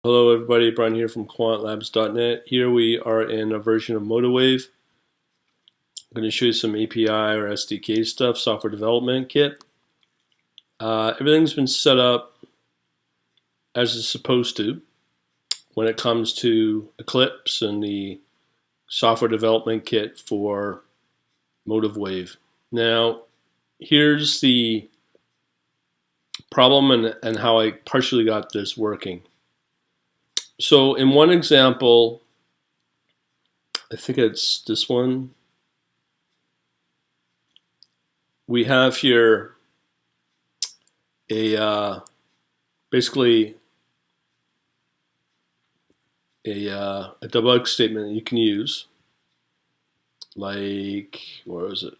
Hello everybody, Brian here from quantlabs.net. Here we are in a version of MotiveWave. I'm going to show you some API or SDK stuff, software development kit. Everything's been set up as it's supposed to when it comes to Eclipse and the software development kit for MotiveWave. Now, here's the problem and how I partially got this working. So in one example, I think it's this one, we have here a basically a debug statement that you can use, like, where is it?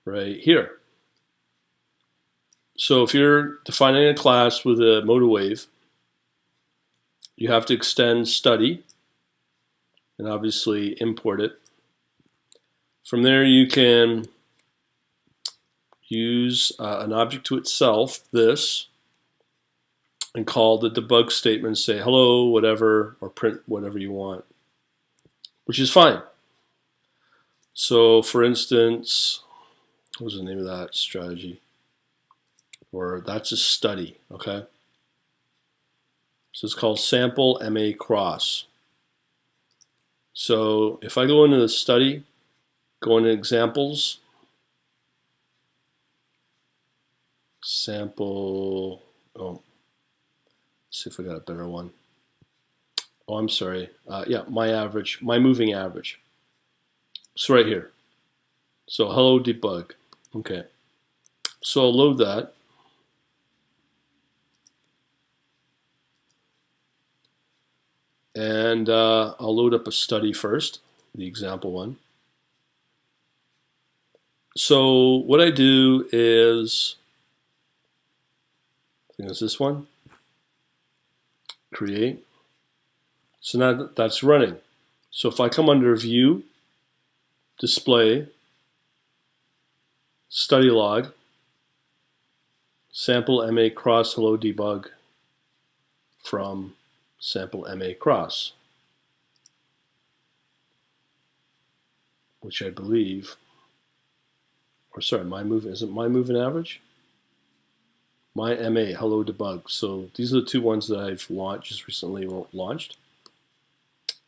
Right here. So if you're defining a class with a MotiveWave, you have to extend study and obviously import it. From there you can use an object to itself, this, and call the debug statement, say hello, whatever, or print whatever you want, which is fine. So for instance, what was the name of that strategy? Or that's a study, okay? So it's called sample MA cross. So if I go into the study, go into examples, sample, let's see if I got a better one. Oh, I'm sorry. Yeah, my average, my moving average. So right here. So hello debug. Okay. So I'll load that. And I'll load up a study first, the example one. So what I do is, I think it's this one, create. So now that's running. So if I come under view, display, study log, sample MA cross hello debug from sample MA cross, which I believe, or sorry, my move, is it my moving average? My MA, hello debug. So these are the two ones that I've launched, just recently launched.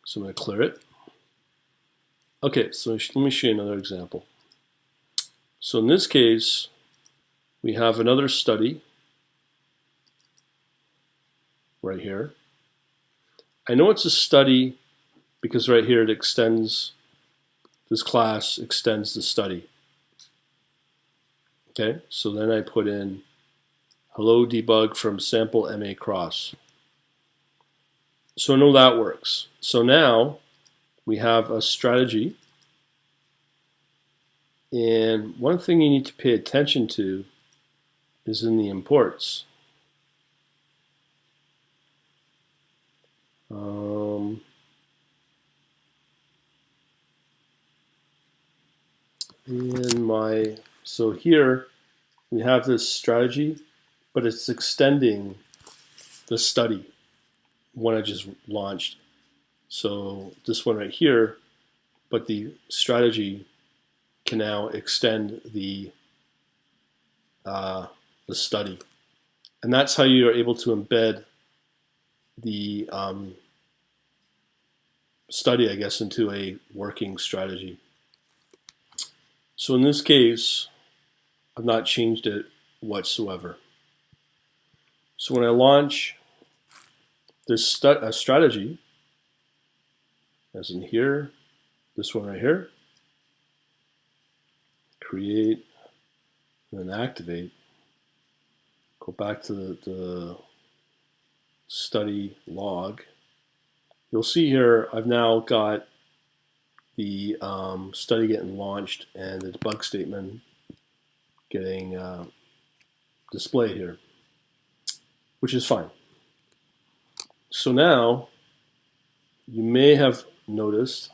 So I'm going to clear it. Okay, so let me show you another example. So in this case, we have another study right here. I know it's a study because right here it extends, this class extends the study. Okay, so then I put in hello debug from sample MA cross. So I know that works. So now we have a strategy, and one thing you need to pay attention to is in the imports. So here we have this strategy, but it's extending the study, one I just launched. So this one right here, but the strategy can now extend the study. And that's how you are able to embed the study, I guess, into a working strategy. So in this case, I've not changed it whatsoever. So when I launch this strategy, as in here, this one right here, create, and then activate, go back to the study log, you'll see here I've now got the study getting launched and the debug statement getting displayed here, which is fine. So now you may have noticed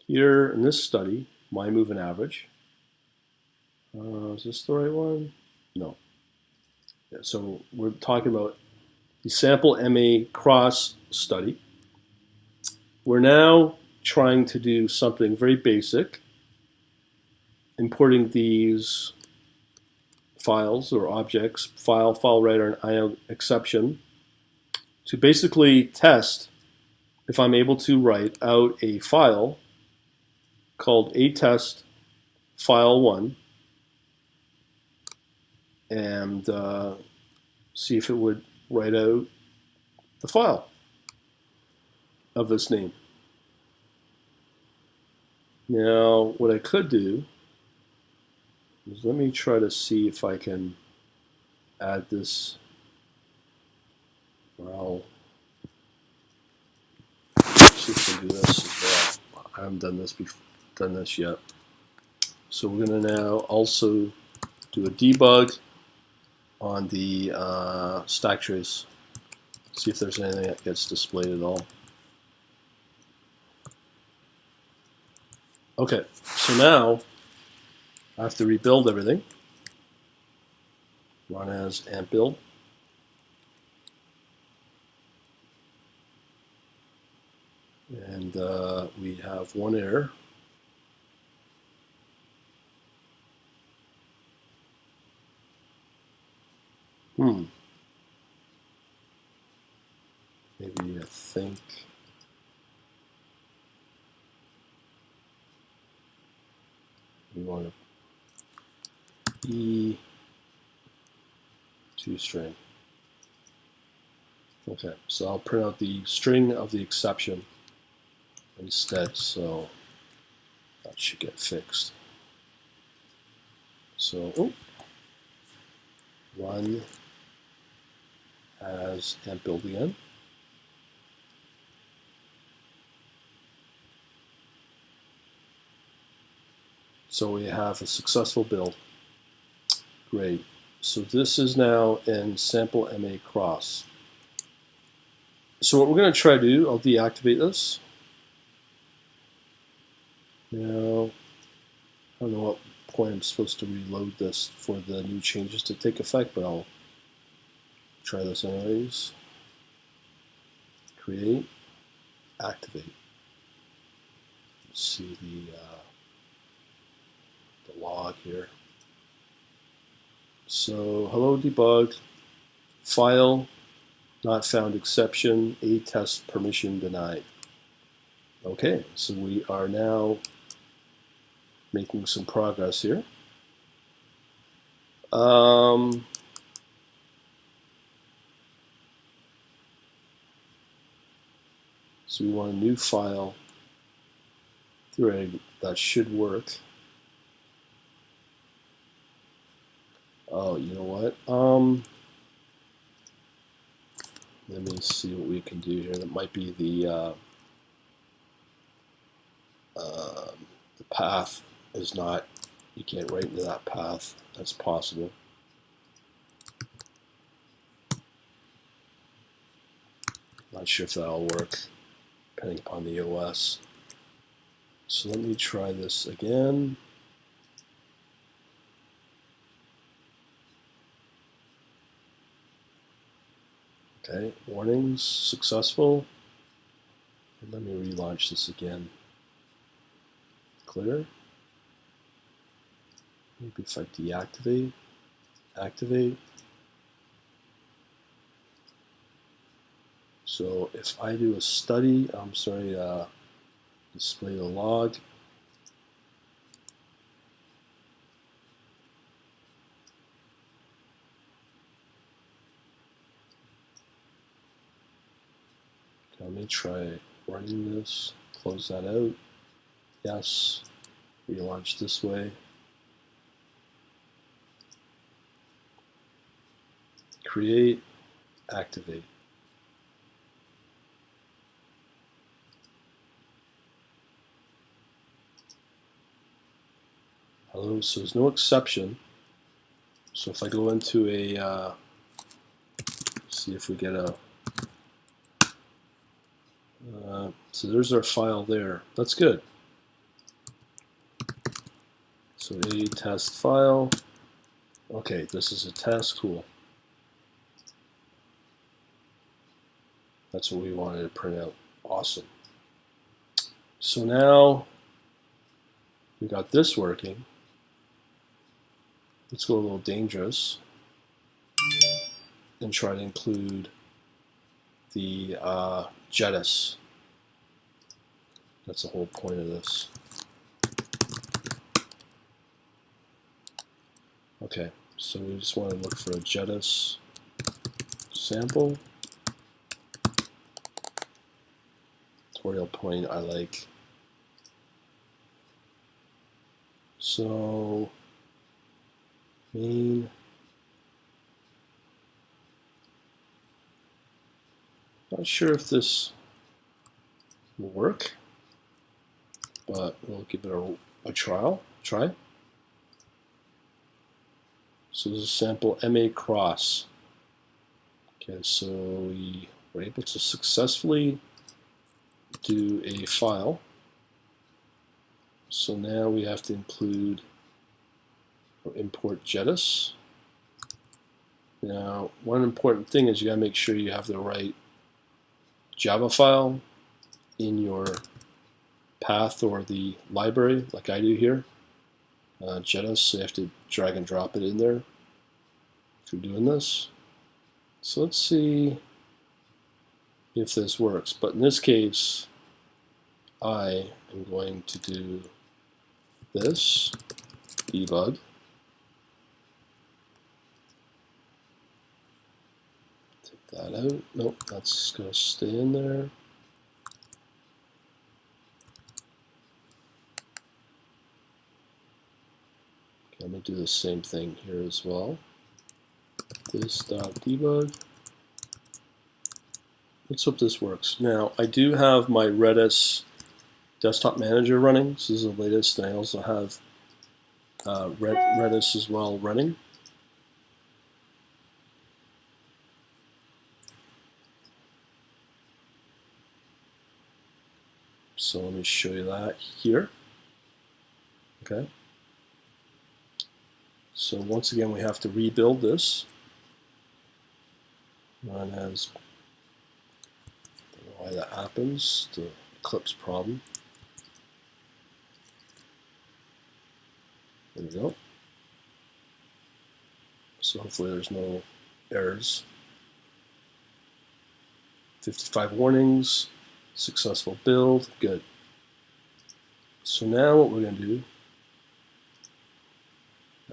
here in this study, my moving average. Is this the right one? No. Yeah, so we're talking about the sample MA cross study. We're now trying to do something very basic, importing these files or objects, file writer, and IO exception, to basically test if I'm able to write out a file called atest file1 and see if it would write out the file of this name. Now, what I could do is let me try to see if I can add this, or I'll see if I can do this as well. I haven't done this yet. So we're going to now also do a debug on the stack trace, see if there's anything that gets displayed at all. Okay, so now I have to rebuild everything. Run as amp build. And we have one error. Maybe I think we want to E to string. Okay, so I'll print out the string of the exception instead, so that should get fixed. So, run as amp build again. So we have a successful build. Great. So this is now in sample MA cross. So what we're going to try to do, I'll deactivate this. Now, I don't know what point I'm supposed to reload this for the new changes to take effect, but I'll try this anyways. Create, activate. Let's see the log here. So hello debug, file not found exception, atest permission denied. Okay, so we are now making some progress here. So we want a new file. That should work. Oh, you know what? Let me see what we can do here. That might be the path is not, you can't write into that path. That's possible. Not sure if that'll work, depending upon the OS. So let me try this again. Okay, warnings, successful. And let me relaunch this again. Clear. Maybe if I deactivate, activate. So if I do a study, display the log. Let me try running this, close that out. Yes, relaunch this way. Create, activate. Hello, so there's no exception. So if I go into a, see if we get a, so there's our file there. That's good. So a test file. Okay, this is a test, cool. That's what we wanted to print out. Awesome. So now we got this working. Let's go a little dangerous and try to include the Redis. That's the whole point of this. Okay, so we just want to look for a Redis sample. Tutorial point I like. So main. Not sure if this will work, but we'll give it a try. So this is sample MA cross. Okay, so we were able to successfully do a file. So now we have to include or import Redis. Now, one important thing is you gotta make sure you have the right Java file in your path or the library, like I do here. Redis, so you have to drag and drop it in there if you're doing this. So let's see if this works. But in this case, I am going to do this, debug. Take that out. Nope, that's going to stay in there. Okay, let me do the same thing here as well. This.debug. Let's hope this works. Now, I do have my Redis desktop manager running. So this is the latest, and I also have Redis as well running. So let me show you that here. Okay. So once again, we have to rebuild this. Run as, I don't know why that happens, the Eclipse problem. There we go. So hopefully there's no errors. 55 warnings, successful build, good. So now what we're going to do,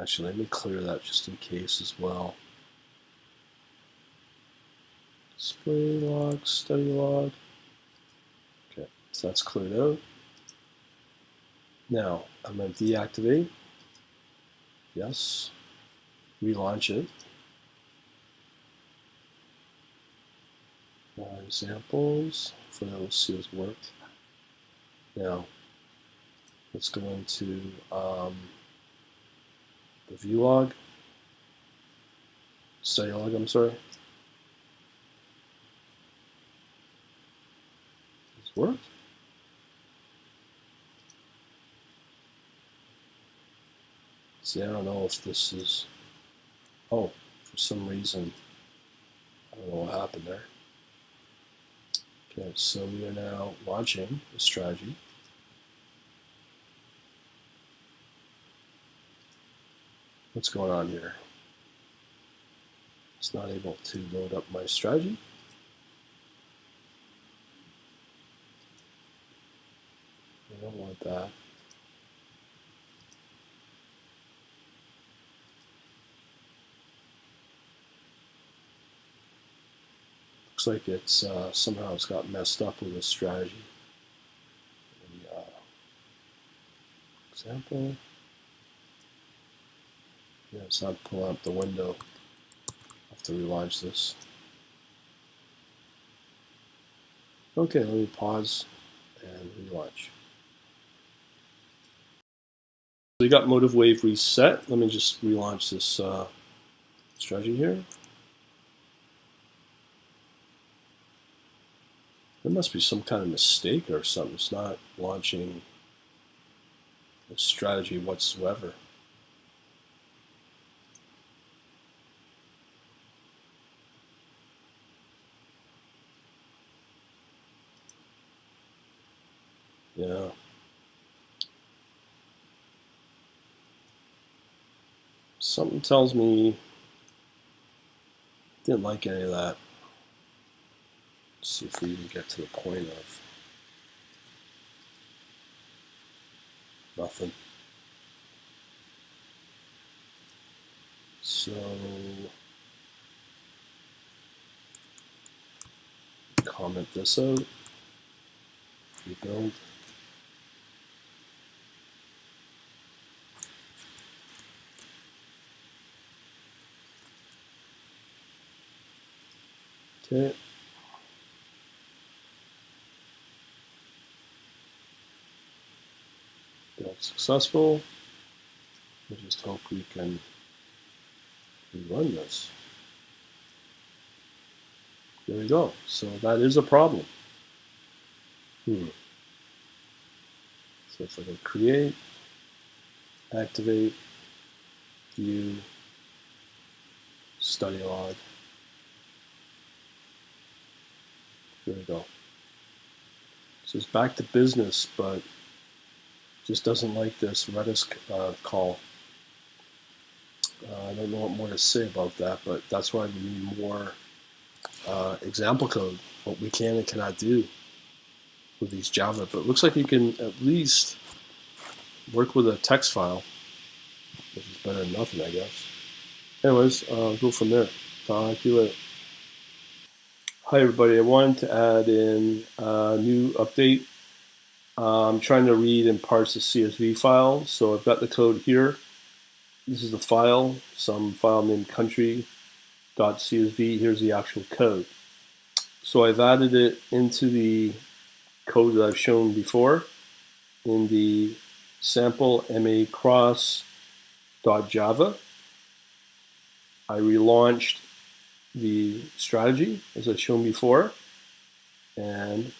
actually let me clear that just in case as well. Display log, study log. Okay, so that's cleared out. Now I'm going to deactivate. Yes. Relaunch it. Examples. Hopefully we'll see what's worked. Now let's go into the view log. Study log, I'm sorry. This worked. See, I don't know if this is, oh, for some reason, I don't know what happened there. Okay, so we are now launching the strategy. What's going on here? It's not able to load up my strategy. I don't want that. Looks like it's somehow it's got messed up with the strategy. Example. Yeah, it's not pulling up the window. I have to relaunch this. Okay, let me pause and relaunch. So we got MotiveWave reset. Let me just relaunch this strategy here. There must be some kind of mistake or something. It's not launching the strategy whatsoever. Yeah. Something tells me didn't like any of that. Let's see if we even get to the point of nothing. So comment this out. Rebuild. Okay. Build successful. We just hope we can rerun this. There we go. So that is a problem. So if I go create, activate, view, study log. There we go. So it's back to business, but just doesn't like this Redis call. I don't know what more to say about that, but that's why we need more example code, what we can and cannot do with these Java. But it looks like you can at least work with a text file, which is better than nothing, I guess. Anyways, go from there. Talk to you later. Hi everybody, I wanted to add in a new update. I'm trying to read and parse the CSV file, so I've got the code here. This is the file, some file named country.csv. Here's the actual code. So I've added it into the code that I've shown before in the sample ma cross.java. I relaunched the strategy as I've shown before, and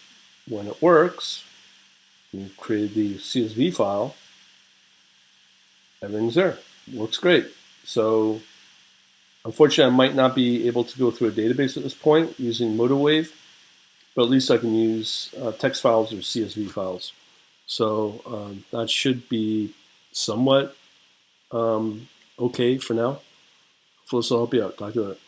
when it works, you create the CSV file, everything's there. Works great. So unfortunately, I might not be able to go through a database at this point using MotiveWave, but at least I can use text files or CSV files. So that should be somewhat okay for now. Hopefully this will help you out. Talk to you later.